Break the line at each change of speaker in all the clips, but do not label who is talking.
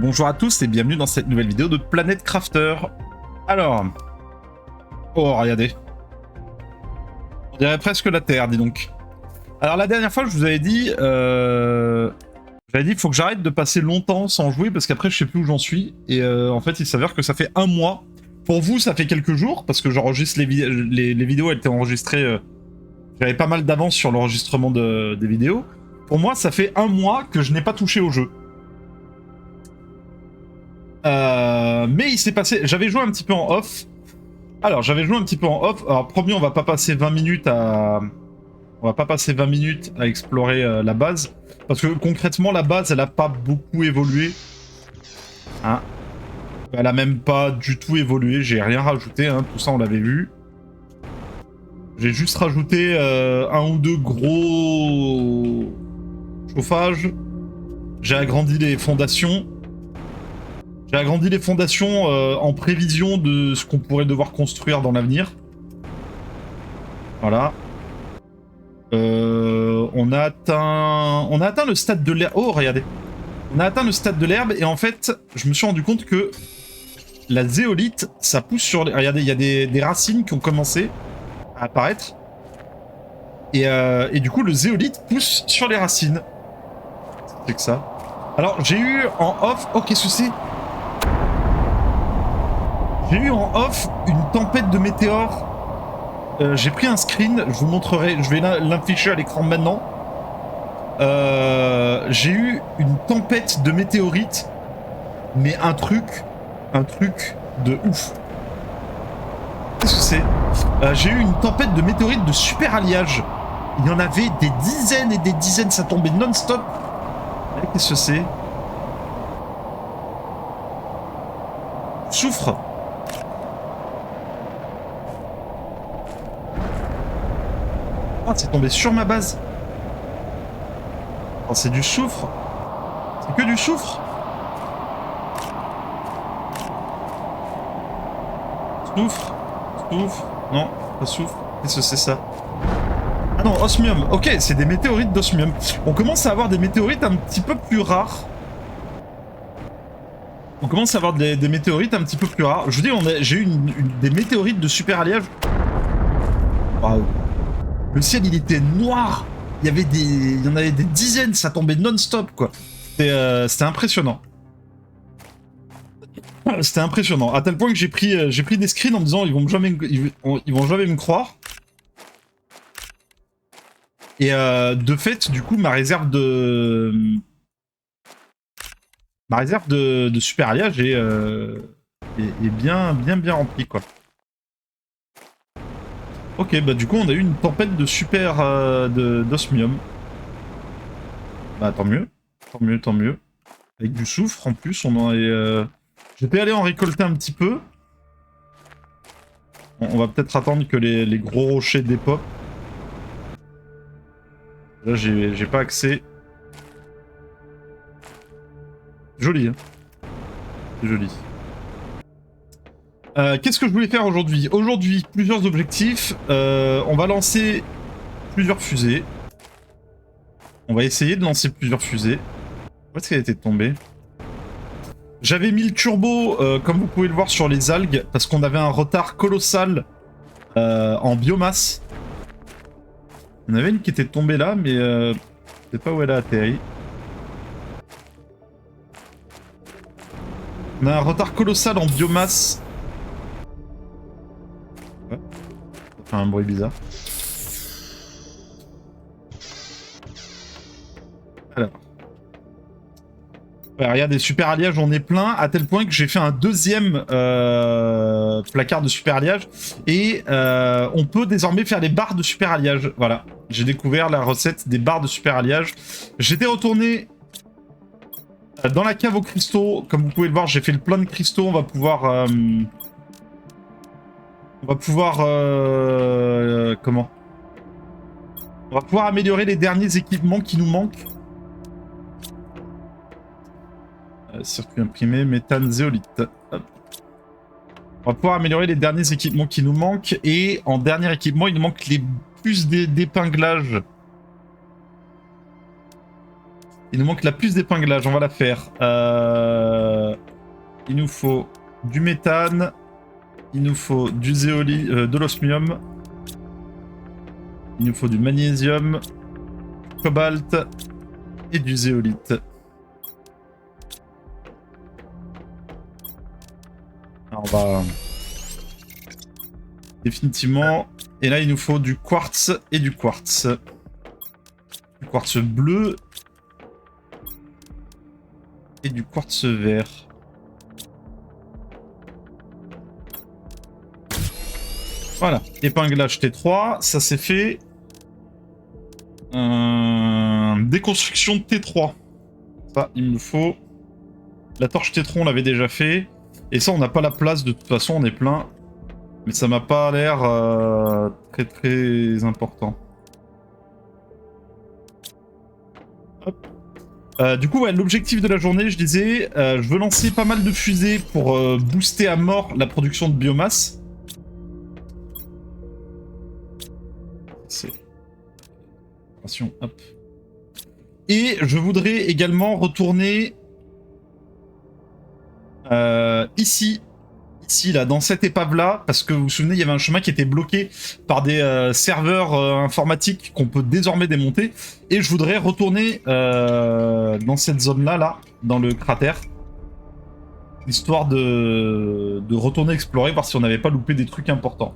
Bonjour à tous et bienvenue dans cette nouvelle vidéo de Planet Crafter. Alors... Oh, regardez. On dirait presque la Terre, dis donc. Alors la dernière fois, je vous avais dit... J'avais dit qu'il faut que j'arrête de passer longtemps sans jouer parce qu'après, je sais plus où j'en suis. Et en fait, il s'avère que ça fait un mois. Pour vous, ça fait quelques jours parce que j'enregistre les vidéos, elles étaient enregistrées... J'avais pas mal d'avance sur l'enregistrement des vidéos. Pour moi, ça fait un mois que je n'ai pas touché au jeu. Mais il s'est passé... J'avais joué un petit peu en off. Alors, j'avais joué un petit peu en off. Alors, promis, on va pas passer 20 minutes à... On va pas passer 20 minutes à explorer la base. Parce que concrètement, la base, elle a pas beaucoup évolué. Hein, elle a même pas du tout évolué. J'ai rien rajouté, hein. Tout ça, on l'avait vu. J'ai juste rajouté un ou deux gros chauffages. J'ai agrandi les fondations. J'ai agrandi les fondations en prévision de ce qu'on pourrait devoir construire dans l'avenir. Voilà. On a atteint le stade de l'herbe. Oh, regardez. On a atteint le stade de l'herbe et en fait, je me suis rendu compte que la zéolite, ça pousse sur les... Regardez, il y a des racines qui ont commencé à apparaître. Et du coup, le zéolite pousse sur les racines. C'est que ça. Alors, j'ai eu en off... Oh, qu'est-ce que c'est ? J'ai eu en off une tempête de météores. J'ai pris un screen, je vous montrerai, je vais l'afficher à l'écran maintenant. J'ai eu une tempête de météorites, mais un truc de ouf. Qu'est-ce que c'est ? J'ai eu une tempête de météorites de super alliage. Il y en avait des dizaines et des dizaines, ça tombait non-stop. Qu'est-ce que c'est ? Soufre. Ah, c'est tombé sur ma base. Oh, c'est du soufre. C'est que du soufre. Soufre. Soufre. Non, pas soufre. Qu'est-ce que c'est ça? Ah non, osmium. Ok, c'est des météorites d'osmium. On commence à avoir des météorites un petit peu plus rares. On commence à avoir des météorites un petit peu plus rares. Je vous dis, j'ai eu des météorites de super alliage. Waouh. Le ciel, il était noir. Il y en avait des dizaines, ça tombait non-stop, quoi. C'était impressionnant. C'était impressionnant. À tel point que j'ai pris des screens en me disant ils vont jamais me croire. Et de fait, du coup, ma réserve de super alliage est bien remplie, quoi. Ok, bah du coup on a eu une tempête de super d'osmium. Bah tant mieux, tant mieux. Avec du soufre en plus, on en est... J'étais allé en récolter un petit peu. On va peut-être attendre que les gros rochers dépopent. Là j'ai pas accès. Joli, hein. C'est joli. Qu'est-ce que je voulais faire aujourd'hui? Aujourd'hui, plusieurs objectifs. On va lancer plusieurs fusées. On va essayer de lancer plusieurs fusées. Où est-ce qu'elle était tombée? J'avais mis le turbo, comme vous pouvez le voir, sur les algues, parce qu'on avait un retard colossal en biomasse. On avait une qui était tombée là, mais je sais pas où elle a atterri. On a un retard colossal en biomasse. Ouais. Ça fait un bruit bizarre. Alors. Ouais, regardez, super alliage, on est plein, à tel point que j'ai fait un deuxième placard de super alliage. Et on peut désormais faire les barres de super alliage. Voilà, j'ai découvert la recette des barres de super alliage. J'étais retourné dans la cave aux cristaux. Comme vous pouvez le voir, j'ai fait le plein de cristaux. On va pouvoir... comment? On va pouvoir améliorer les derniers équipements qui nous manquent. Circuit imprimé, méthane, zéolite. Hop. On va pouvoir améliorer les derniers équipements qui nous manquent. Et en dernier équipement, il nous manque les puces d'épinglage. Il nous manque la puce d'épinglage, on va la faire. Il nous faut du méthane. Il nous faut du de l'osmium. Il nous faut du magnésium, cobalt et du zéolite. Alors on va... Définitivement. Et là, il nous faut du quartz et du quartz. Du quartz bleu. Et du quartz vert. Voilà. Épinglage T3. Ça, c'est fait. Déconstruction de T3. Ça, il me faut. La torche T3, on l'avait déjà fait. Et ça, on n'a pas la place. De toute façon, on est plein. Mais ça m'a pas l'air très très important. Hop. Du coup, ouais, l'objectif de la journée, je disais, je veux lancer pas mal de fusées pour booster à mort la production de biomasse. C'est... Attention, hop. Et je voudrais également retourner ici, là, dans cette épave-là, parce que vous vous souvenez, il y avait un chemin qui était bloqué par des serveurs informatiques qu'on peut désormais démonter, et je voudrais retourner dans cette zone-là, là, dans le cratère, histoire de retourner explorer, voir si on n'avait pas loupé des trucs importants.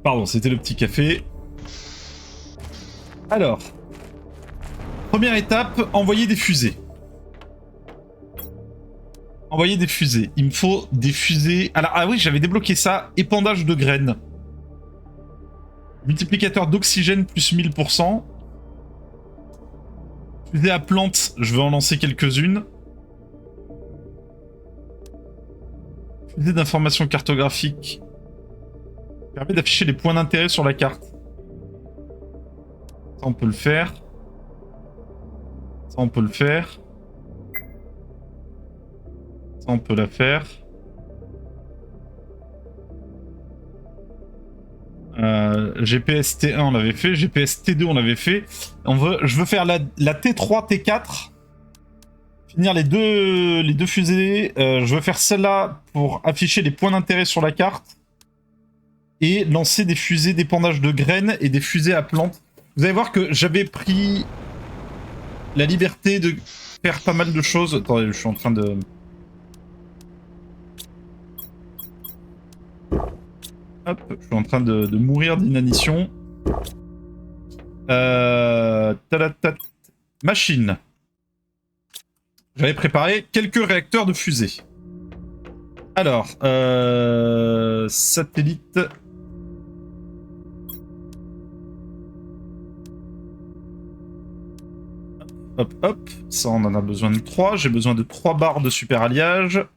Pardon, c'était le petit café. Alors... Première étape, envoyer des fusées. Envoyer des fusées. Il me faut des fusées... Alors, ah oui, j'avais débloqué ça. Épandage de graines. Multiplicateur d'oxygène plus 1000%. Fusée à plantes, je vais en lancer quelques-unes. Fusée d'information cartographique. Permet d'afficher les points d'intérêt sur la carte. Ça, on peut le faire. Ça, on peut le faire. Ça, on peut la faire. GPS T1, on l'avait fait. GPS T2, on l'avait fait. Je veux faire la T3, T4. Finir les deux fusées. Je veux faire celle-là pour afficher les points d'intérêt sur la carte. Et lancer des fusées d'épandage de graines et des fusées à plantes. Vous allez voir que j'avais pris la liberté de faire pas mal de choses. Attendez, je suis en train de... Hop, je suis en train de mourir d'inanition. Machine. J'avais préparé quelques réacteurs de fusée. Alors, satellite... Hop, hop, ça on en a besoin de 3. J'ai besoin de 3 barres de super alliage.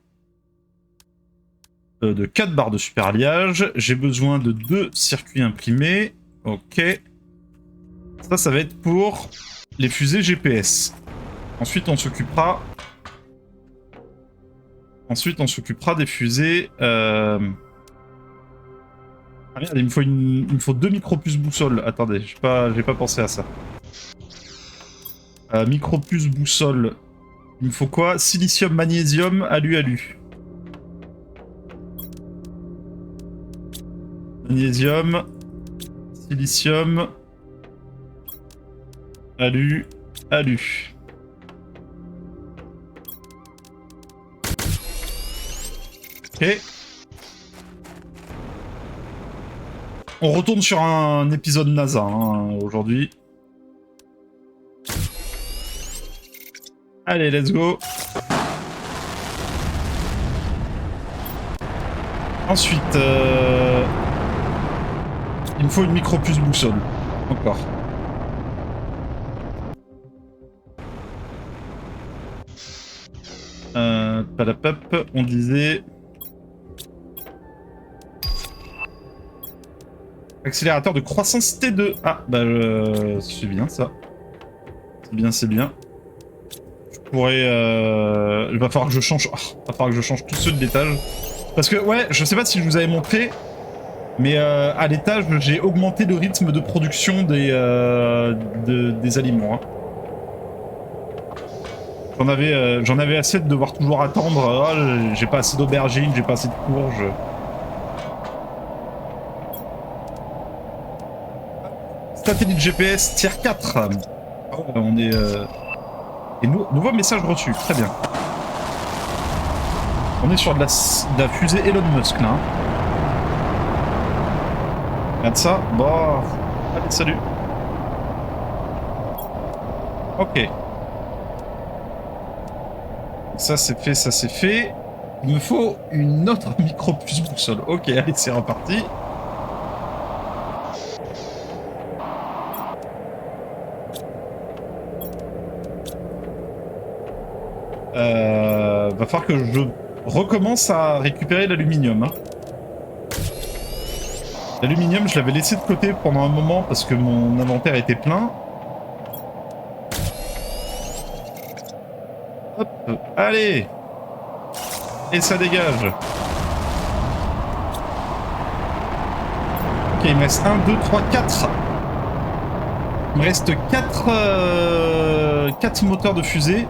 De 4 barres de super alliage. J'ai besoin de 2 circuits imprimés. Ok. Ça va être pour les fusées GPS. Ensuite, on s'occupera... des fusées... Ah merde, il me faut 2 micro-puces boussole. Attendez, j'ai pas pensé à ça. Micro-puce boussole. Il me faut quoi? Silicium, magnésium, alu. Magnésium, silicium, alu. Ok. On retourne sur un épisode NASA hein, aujourd'hui. Allez, let's go. Ensuite, il me faut une micro-puce boussole. Encore. Palapap, on disait... Accélérateur de croissance T2. Ah, bah, c'est bien ça. C'est bien. Il va falloir que je change. Oh, il va falloir que je change tous ceux de l'étage. Parce que, ouais, je sais pas si je vous avais montré, Mais à l'étage, j'ai augmenté le rythme de production des aliments. Hein. J'en avais assez de devoir toujours attendre. Oh, j'ai pas assez d'aubergines, j'ai pas assez de courges. Satellite GPS tier 4. Oh, on est... Et nouveau message reçu, très bien. On est sur de la fusée Elon Musk là. Hein. Regarde ça. Bon. Allez, salut. Ok. Ça c'est fait, ça c'est fait. Il me faut une autre micro-puce boussole. Ok, allez, c'est reparti. Va falloir que je recommence à récupérer l'aluminium. Hein. L'aluminium, je l'avais laissé de côté pendant un moment parce que mon inventaire était plein. Hop, allez! Et ça dégage. Ok, il me reste 1, 2, 3, 4. Il me reste 4 moteurs de fusée.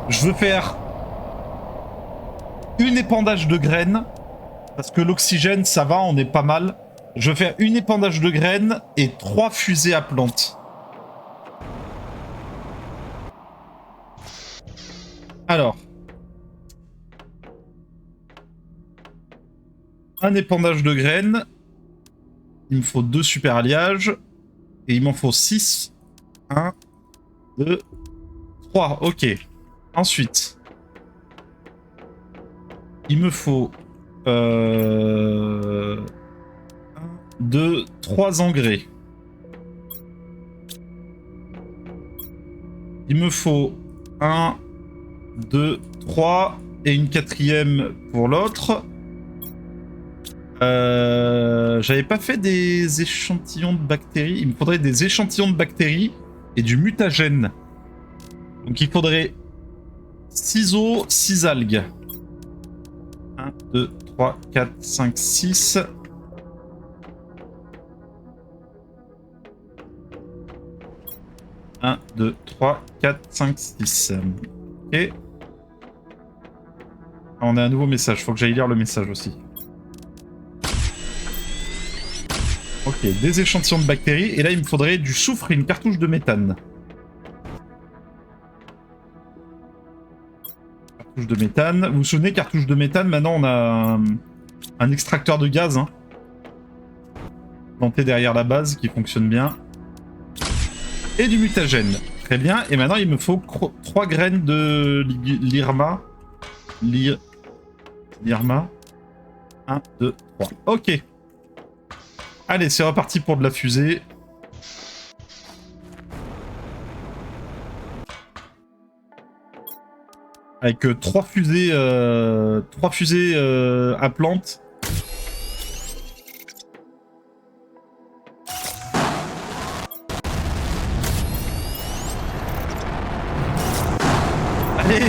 Je veux faire une épandage de graines. Parce que l'oxygène, ça va, on est pas mal. Je veux faire une épandage de graines et 3 fusées à plantes. Alors. Un épandage de graines. Il me faut 2 super alliages. Et il m'en faut 6. 1, 2, 3. Ok. Ensuite. Il me faut... 1, 2, 3 engrais. Il me faut 1, 2, 3 et une 4e pour l'autre. J'avais pas fait des échantillons de bactéries. Il me faudrait des échantillons de bactéries et du mutagène. Donc il faudrait 6 os, 6 algues. 1, 2, 3, 4, 5, 6. Un, 2, 3, 4, 5, 6. Ok. On a un nouveau message. Faut que j'aille lire le message aussi. Ok, des échantillons de bactéries. Et là, il me faudrait du soufre et une cartouche de méthane. Cartouche de méthane. Vous vous souvenez, cartouche de méthane, maintenant on a un extracteur de gaz. Hein, planté derrière la base qui fonctionne bien. Et du mutagène. Très bien. Et maintenant, il me faut 3 graines de l'IRMA. L'IRMA. 1, 2, 3. Ok. Allez, c'est reparti pour de la fusée. Avec 3 fusées, à plantes. Allez!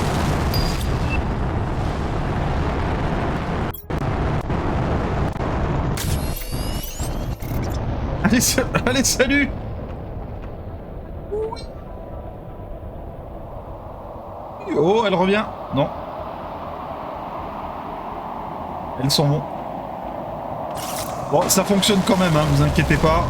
Allez, salut! Oh, elle revient. Non. Elles sont bons. Bon, ça fonctionne quand même, hein, vous inquiétez pas.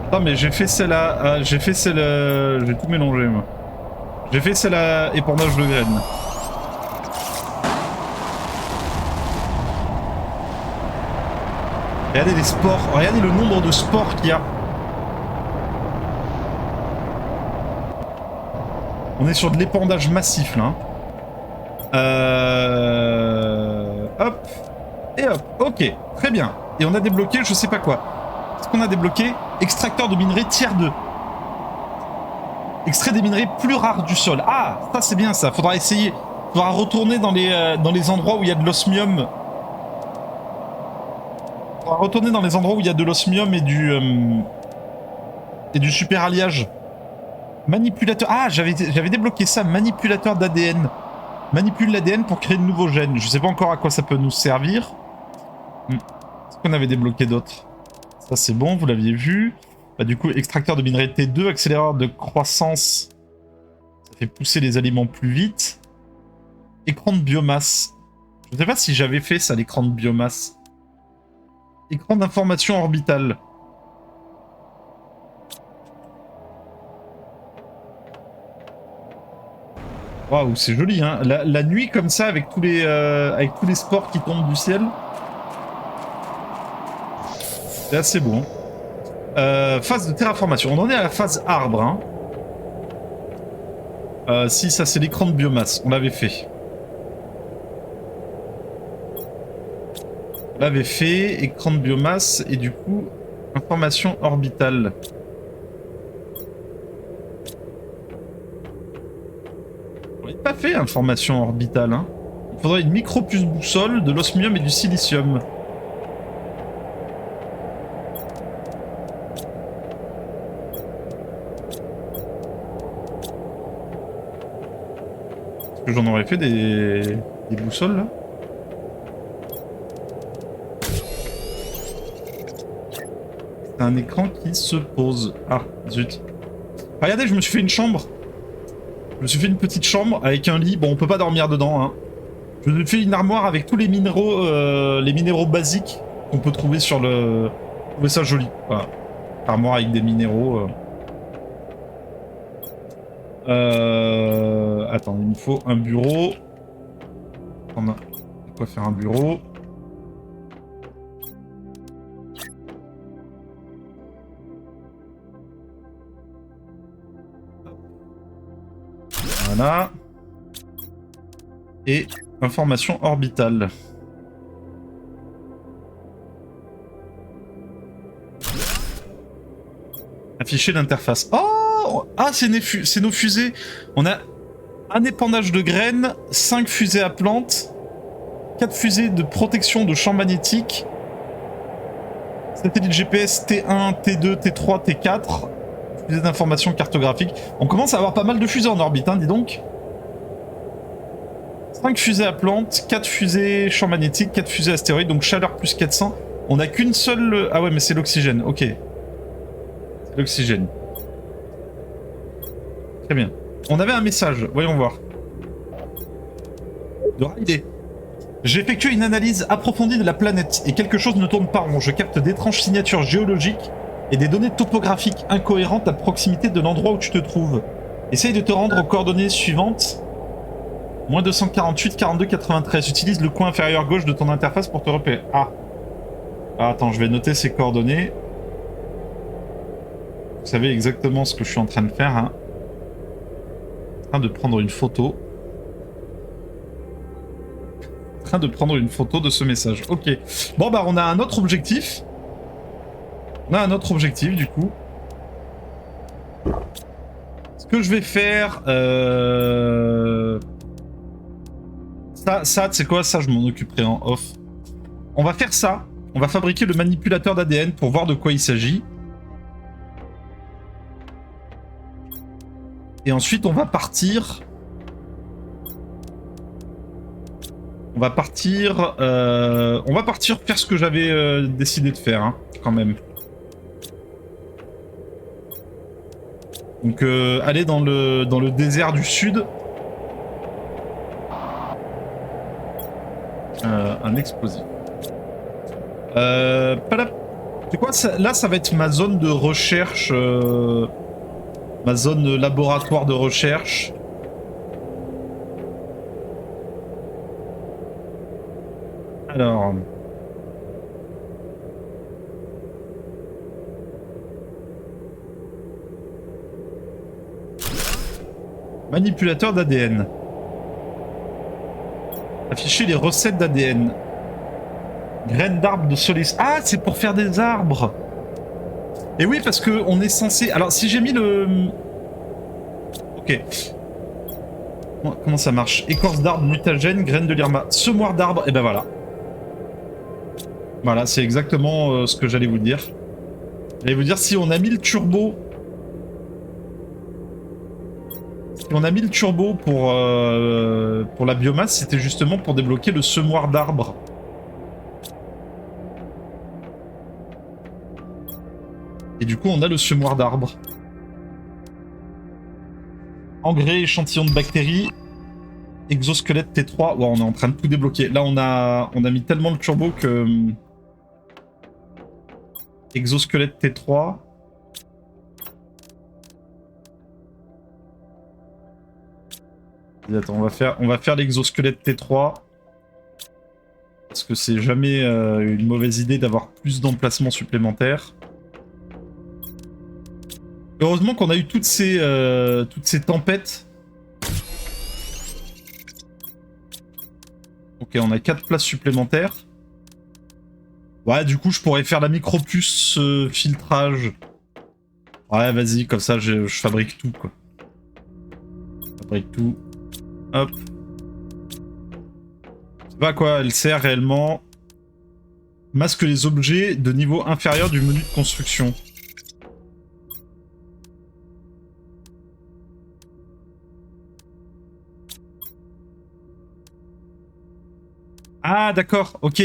Attends, mais j'ai fait celle-là... j'ai fait celle... j'ai tout mélangé, moi. J'ai fait celle à épandage de graines. Regardez les spores, regardez le nombre de spores qu'il y a. On est sur de l'épandage massif là. Hop. Et hop. Ok. Très bien. Et on a débloqué je sais pas quoi. Qu'est-ce qu'on a débloqué? Extracteur de minerais tier 2. Extrait des minerais plus rares du sol. Ah, ça c'est bien ça. Faudra essayer. Faudra retourner dans les endroits où il y a de l'osmium. On va retourner dans les endroits où il y a de l'osmium et du super alliage. Manipulateur. Ah, j'avais débloqué ça. Manipulateur d'ADN. Manipule l'ADN pour créer de nouveaux gènes. Je sais pas encore à quoi ça peut nous servir. Est-ce qu'on avait débloqué d'autres? Ça c'est bon, vous l'aviez vu. Bah, du coup, extracteur de minerai T2, accélérateur de croissance. Ça fait pousser les aliments plus vite. Écran de biomasse. Je sais pas si j'avais fait ça, l'écran de biomasse. Écran d'information orbitale. Waouh, c'est joli, hein. La nuit comme ça, avec tous les spores qui tombent du ciel. C'est assez beau. Hein. Phase de terraformation. On en est à la phase arbre. Hein. Si, ça c'est l'écran de biomasse. On l'avait fait. On l'avait fait. Écran de biomasse. Et du coup, information orbitale. On n'avait pas fait information orbitale. Hein. Il faudrait une micro-puce boussole, de l'osmium et du silicium. J'en aurais fait des boussoles là. C'est un écran qui se pose. Ah, zut. Regardez, je me suis fait une chambre. Je me suis fait une petite chambre avec un lit. Bon, on peut pas dormir dedans. Hein. Je me suis fait une armoire avec tous les minéraux basiques qu'on peut trouver sur le... Je trouvais ça joli. Voilà. Armoire avec des minéraux. Attends, il me faut un bureau. On a de quoi faire un bureau. Voilà. Et information orbitale. Afficher l'interface. Oh! Ah, c'est nos fusées. On a un épandage de graines, 5 fusées à plantes, 4 fusées de protection de champs magnétiques, satellite GPS T1, T2, T3, T4, fusées d'information cartographique. On commence à avoir pas mal de fusées en orbite, hein, dis donc. 5 fusées à plantes, 4 fusées champs magnétiques, 4 fusées astéroïdes, donc chaleur plus 400. On n'a qu'une seule... Ah ouais, mais c'est l'oxygène, ok. C'est l'oxygène. Très bien. On avait un message, voyons voir. De Riley. J'ai effectué une analyse approfondie de la planète et quelque chose ne tourne pas rond. Je capte d'étranges signatures géologiques et des données topographiques incohérentes à proximité de l'endroit où tu te trouves. Essaye de te rendre aux coordonnées suivantes. Moins 248, 42, 93. Utilise le coin inférieur gauche de ton interface pour te repérer. Ah. Attends, je vais noter ces coordonnées. Vous savez exactement ce que je suis en train de faire, hein. En train de prendre une photo. En train de prendre une photo de ce message. Ok. Bon, bah, on a un autre objectif. On a un autre objectif, du coup. Ce que je vais faire... Ça, tu sais quoi? Ça, je m'en occuperai en off. On va faire ça. On va fabriquer le manipulateur d'ADN pour voir de quoi il s'agit. Et ensuite, on va partir... On va partir faire ce que j'avais décidé de faire, hein, quand même. Donc, aller dans le désert du sud. Un explosif. C'est quoi ça, là, ça va être ma zone de recherche, ma zone laboratoire de recherche. Alors... Manipulateur d'ADN. Afficher les recettes d'ADN. Graines d'arbres de solis. Ah, c'est pour faire des arbres. Et oui, parce que on est censé... Alors, si j'ai mis le... Ok. Comment ça marche? Écorce d'arbre, mutagène, graines de l'irma. Semoir d'arbre, et ben voilà. Voilà, c'est exactement ce que j'allais vous dire. J'allais vous dire, si on a mis le turbo... Si on a mis le turbo pour la biomasse, c'était justement pour débloquer le semoir d'arbres. Et du coup, on a le semoir d'arbres. Engrais, échantillon de bactéries, exosquelette T3. Ouais, on est en train de tout débloquer. Là, on a mis tellement le turbo que... Exosquelette T3. Attends, on va faire l'exosquelette T3. Parce que c'est jamais une mauvaise idée d'avoir plus d'emplacements supplémentaires. Heureusement qu'on a eu toutes ces tempêtes. Ok, on a 4 places supplémentaires. Ouais, du coup, je pourrais faire la micropuce filtrage. Ouais, vas-y, comme ça, je fabrique tout, quoi. Je fabrique tout. Hop. Je sais pas à quoi elle sert réellement. Masque les objets de niveau inférieur du menu de construction. Ah, d'accord, ok.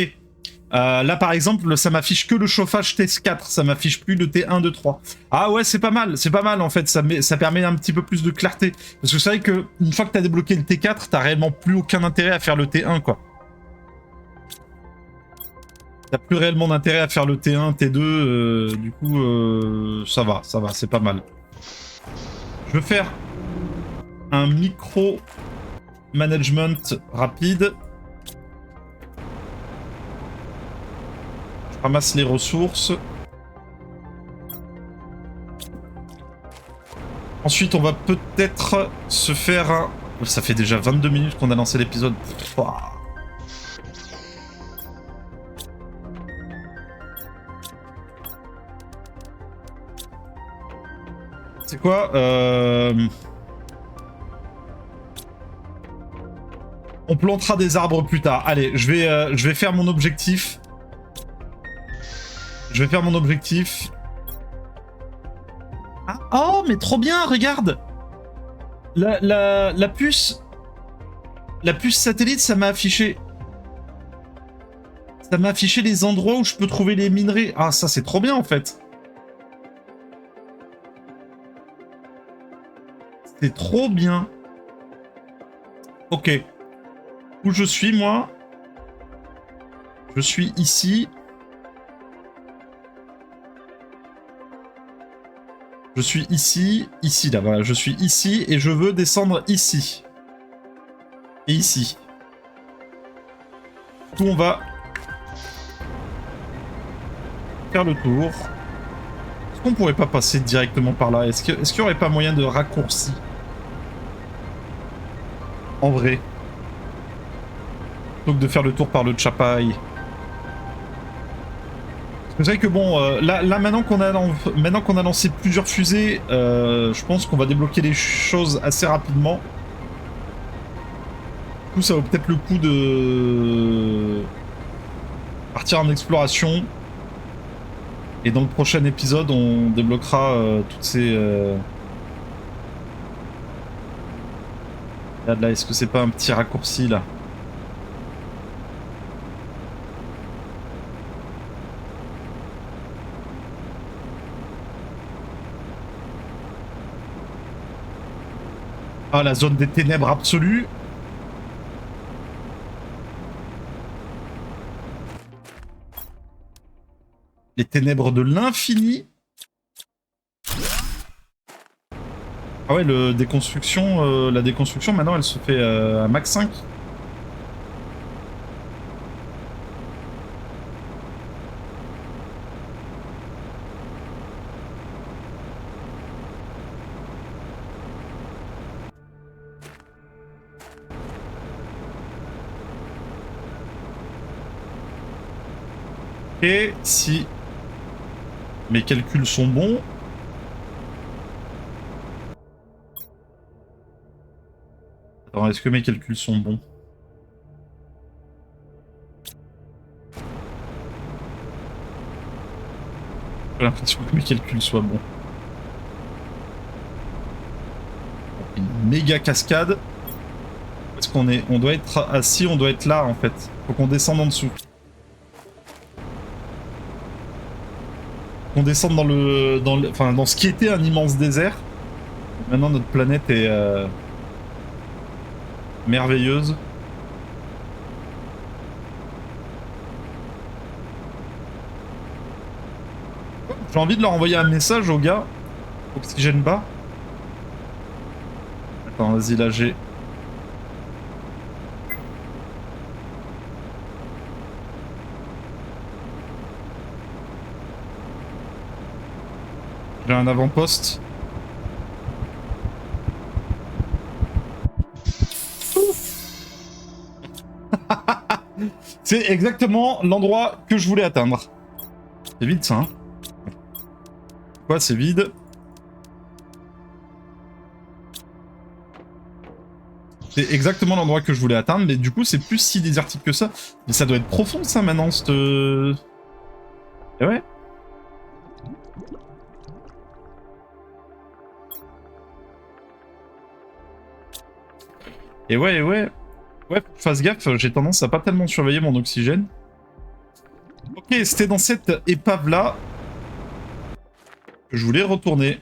Là, par exemple, ça m'affiche que le chauffage T4, ça m'affiche plus le T1, 2, 3. Ah ouais, c'est pas mal en fait, ça permet un petit peu plus de clarté. Parce que c'est vrai que une fois que t'as débloqué le T4, t'as réellement plus aucun intérêt à faire le T1, quoi. T'as plus réellement d'intérêt à faire le T1, T2, du coup, ça va, c'est pas mal. Je veux faire un micro-management rapide. Ramasse les ressources. Ensuite, on va peut-être se faire un... Ça fait déjà 22 minutes qu'on a lancé l'épisode. C'est quoi On plantera des arbres plus tard. Allez, je vais faire mon objectif. Je vais faire mon objectif. Ah, oh, mais trop bien, regarde. La puce... La puce satellite, ça m'a affiché... Ça m'a affiché les endroits où je peux trouver les minerais. Ah, ça, c'est trop bien, en fait. C'est trop bien. Ok. Où je suis, moi? Je suis ici. Je suis ici, ici, là, voilà. Je suis ici et je veux descendre ici. Et ici. Tout, on va faire le tour. Est-ce qu'on pourrait pas passer directement par là? Est-ce qu'il y aurait pas moyen de raccourci? En vrai. Plutôt que de faire le tour par le Chapai. C'est vrai que bon, là maintenant qu'on a lancé plusieurs fusées, je pense qu'on va débloquer les choses assez rapidement. Du coup, ça vaut peut-être le coup de partir en exploration. Et dans le prochain épisode, on débloquera toutes ces... Là, est-ce que c'est pas un petit raccourci, là? Ah, la zone des ténèbres absolues. Les ténèbres de l'infini. Ah ouais, la déconstruction, maintenant, elle se fait à max 5. Et si mes calculs sont bons... Alors, est-ce que mes calculs sont bons? J'ai l'impression que mes calculs soient bons. méga cascade. Où est-ce qu'on est? On doit être assis, on doit être là en fait. Faut qu'on descende en dessous. On descende dans ce qui était un immense désert. Maintenant notre planète est merveilleuse. J'ai envie de leur envoyer un message aux gars. Oxygène bas. Attends, vas-y, là j'ai... J'ai un avant-poste. C'est exactement l'endroit que je voulais atteindre. C'est vide ça, hein? Quoi, c'est vide? C'est exactement l'endroit que je voulais atteindre, mais du coup c'est plus si désertique que ça. Mais ça doit être profond ça maintenant, cette... Eh ouais. Et ouais, ouais. Ouais, faut que je fasse gaffe, j'ai tendance à pas tellement surveiller mon oxygène. Ok, c'était dans cette épave-là que je voulais retourner.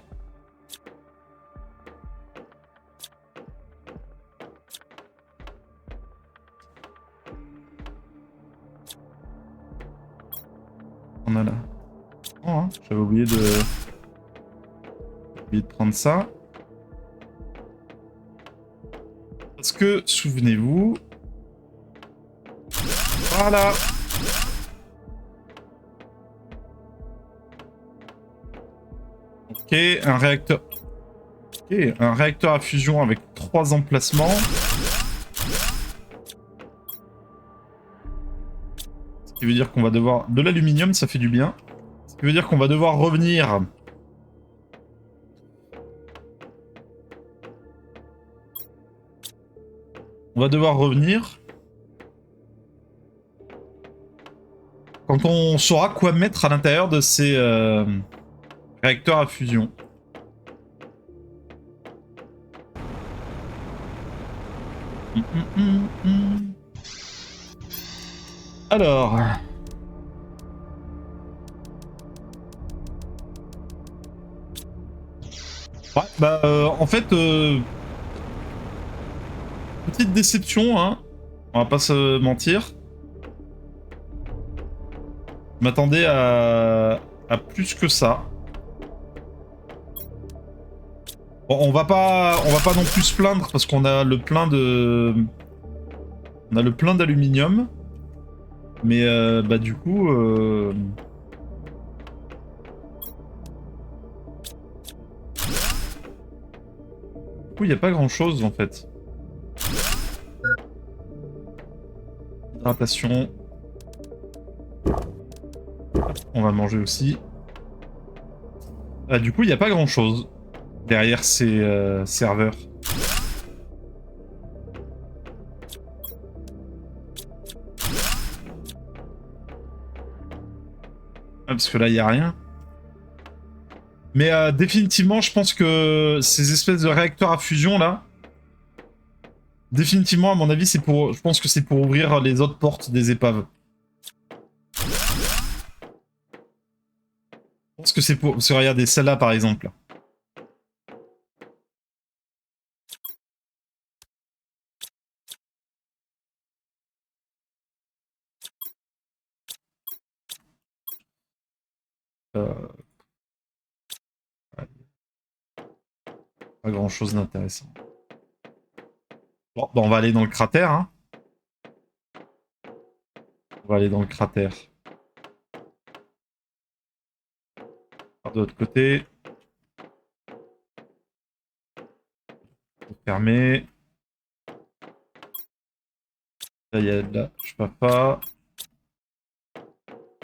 On a là. Oh, hein, j'avais oublié de prendre ça. Parce que, souvenez-vous... Voilà. Ok, un réacteur... Ok, un réacteur à fusion avec 3 emplacements. Ce qui veut dire qu'on va devoir... De l'aluminium, ça fait du bien. Ce qui veut dire qu'on va devoir revenir... On va devoir revenir... Quand on saura quoi mettre à l'intérieur de ces réacteurs à fusion. Alors... Ouais, bah en fait... Petite déception, hein. On va pas se mentir. Je m'attendais à plus que ça. Bon, on va pas non plus se plaindre parce qu'on a le plein de... On a le plein d'aluminium. Mais bah du coup... Du coup, il n'y a pas grand chose en fait. Hydratation. On va manger aussi. Ah, du coup, il n'y a pas grand chose derrière ces serveurs. Ah, parce que là, il n'y a rien. Mais définitivement, je pense que ces espèces de réacteurs à fusion là, définitivement, à mon avis, c'est pour. Je pense que c'est pour ouvrir les autres portes des épaves. Je pense que c'est pour... Parce que regardez, celle-là par exemple. Pas grand-chose d'intéressant. Bon, bah on va aller dans le cratère. Hein. On va aller dans le cratère. Par de l'autre côté. Fermé. Là, il y a de la... Je peux pas.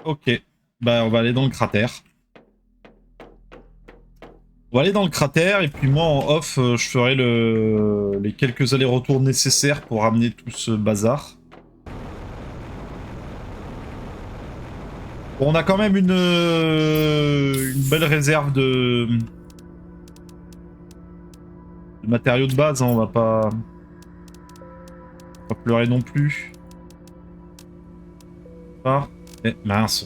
Ok. Bah, on va aller dans le cratère. On va aller dans le cratère et puis moi en off, je ferai les quelques allers-retours nécessaires pour ramener tout ce bazar. Bon, on a quand même une belle réserve de le matériau de base, hein, on va pas pleurer non plus. Ah, eh, mince.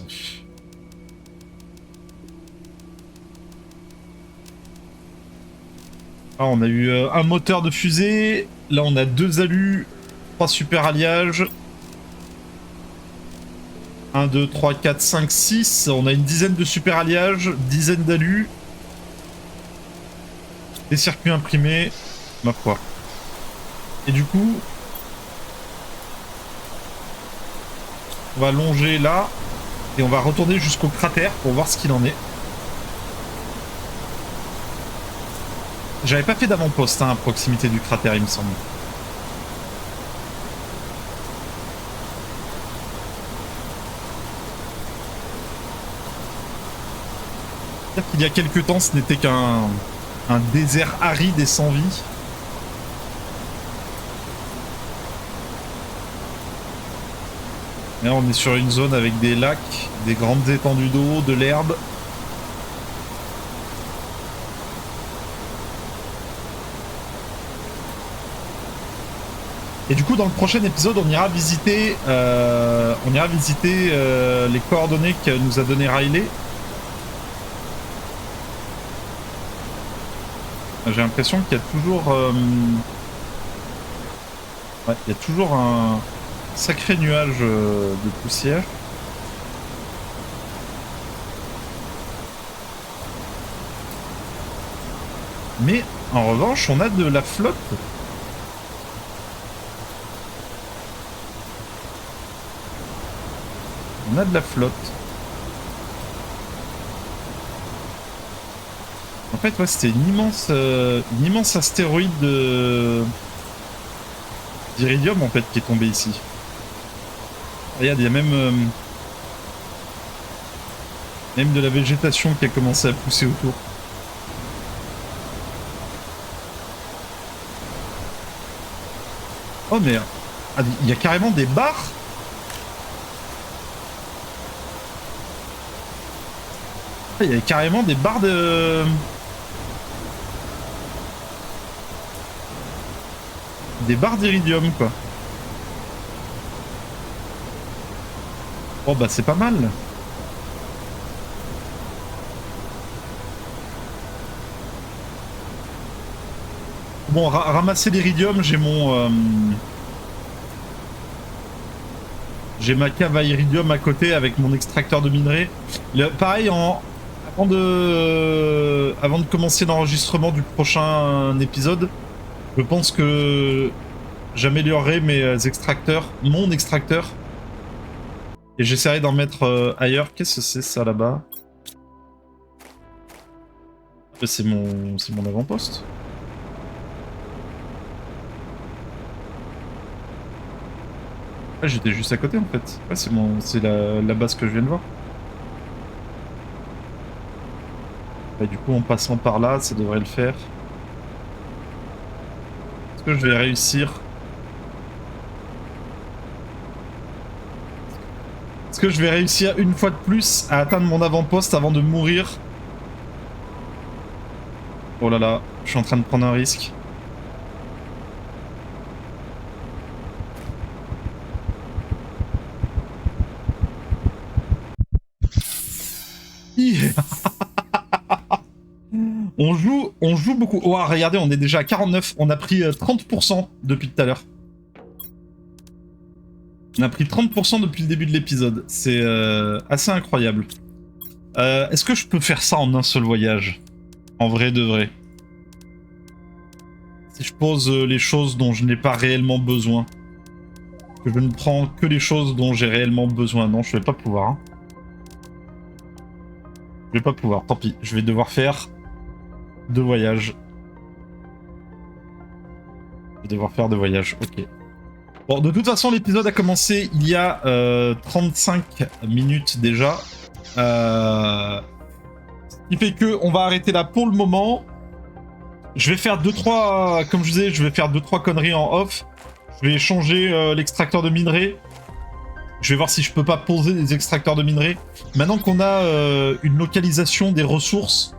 Ah, on a eu un moteur de fusée. Là, on a 2 alus, 3 super alliages. 1, 2, 3, 4, 5, 6. On a une dizaine de super alliages, dizaine d'alus. Des circuits imprimés. Ma foi. Et du coup, on va longer là. Et on va retourner jusqu'au cratère pour voir ce qu'il en est. J'avais pas fait d'avant-poste hein, à proximité du cratère, il me semble. C'est-à-dire qu'il y a quelques temps, ce n'était qu'un désert aride et sans vie. Là, on est sur une zone avec des lacs, des grandes étendues d'eau, de l'herbe. Et du coup, dans le prochain épisode, on ira visiter, les coordonnées que nous a donné Riley. J'ai l'impression qu'il y a toujours, ouais, il y a toujours un sacré nuage de poussière. Mais en revanche, on a de la flotte. On a de la flotte. En fait, ouais, c'était une immense astéroïde d'Iridium en fait qui est tombé ici. Regarde, il y a même de la végétation qui a commencé à pousser autour. Oh mais il y a carrément des barres. Il y a carrément des barres de... Des barres d'iridium, quoi. Oh, bah, c'est pas mal. Bon, ramasser l'iridium, j'ai mon... J'ai ma cave à iridium à côté avec mon extracteur de minerai. Pareil, avant de commencer l'enregistrement du prochain épisode, je pense que j'améliorerai mes extracteurs, mon extracteur. Et j'essaierai d'en mettre ailleurs. Qu'est-ce que c'est ça là-bas? C'est mon avant-poste. Ah, j'étais juste à côté en fait. Ouais, c'est la base que je viens de voir. Et du coup, en passant par là, ça devrait le faire. Est-ce que je vais réussir? Est-ce que je vais réussir une fois de plus à atteindre mon avant-poste avant de mourir? Oh là là, je suis en train de prendre un risque. On joue beaucoup. Oh, regardez, on est déjà à 49. On a pris 30% depuis tout à l'heure. On a pris 30% depuis le début de l'épisode. C'est assez incroyable. Est-ce que je peux faire ça en un seul voyage? En vrai de vrai. Si je pose les choses dont je n'ai pas réellement besoin. Que je ne prends que les choses dont j'ai réellement besoin. Non, je vais pas pouvoir. Hein. Je vais pas pouvoir, tant pis. Je vais devoir faire 2 voyages. Je vais devoir faire 2 voyages, ok. Bon, de toute façon, l'épisode a commencé il y a 35 minutes déjà. Ce qui fait que on va arrêter là pour le moment. Je vais faire 2-3... Comme je disais, je vais faire 2-3 conneries en off. Je vais changer l'extracteur de minerai. Je vais voir si je peux pas poser des extracteurs de minerai. Maintenant qu'on a une localisation des ressources,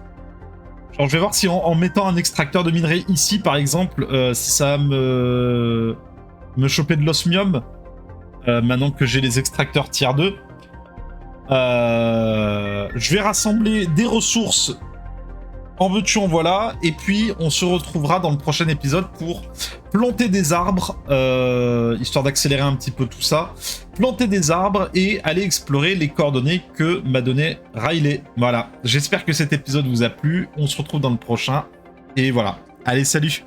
Alors, je vais voir si en mettant un extracteur de minerai ici, par exemple, si ça va me choper de l'osmium, maintenant que j'ai les extracteurs tier 2. Je vais rassembler des ressources en veux-tu en voilà, et puis on se retrouvera dans le prochain épisode pour planter des arbres, histoire d'accélérer un petit peu tout ça, planter des arbres et aller explorer les coordonnées que m'a donné Riley. Voilà, j'espère que cet épisode vous a plu, on se retrouve dans le prochain, et voilà. Allez, salut!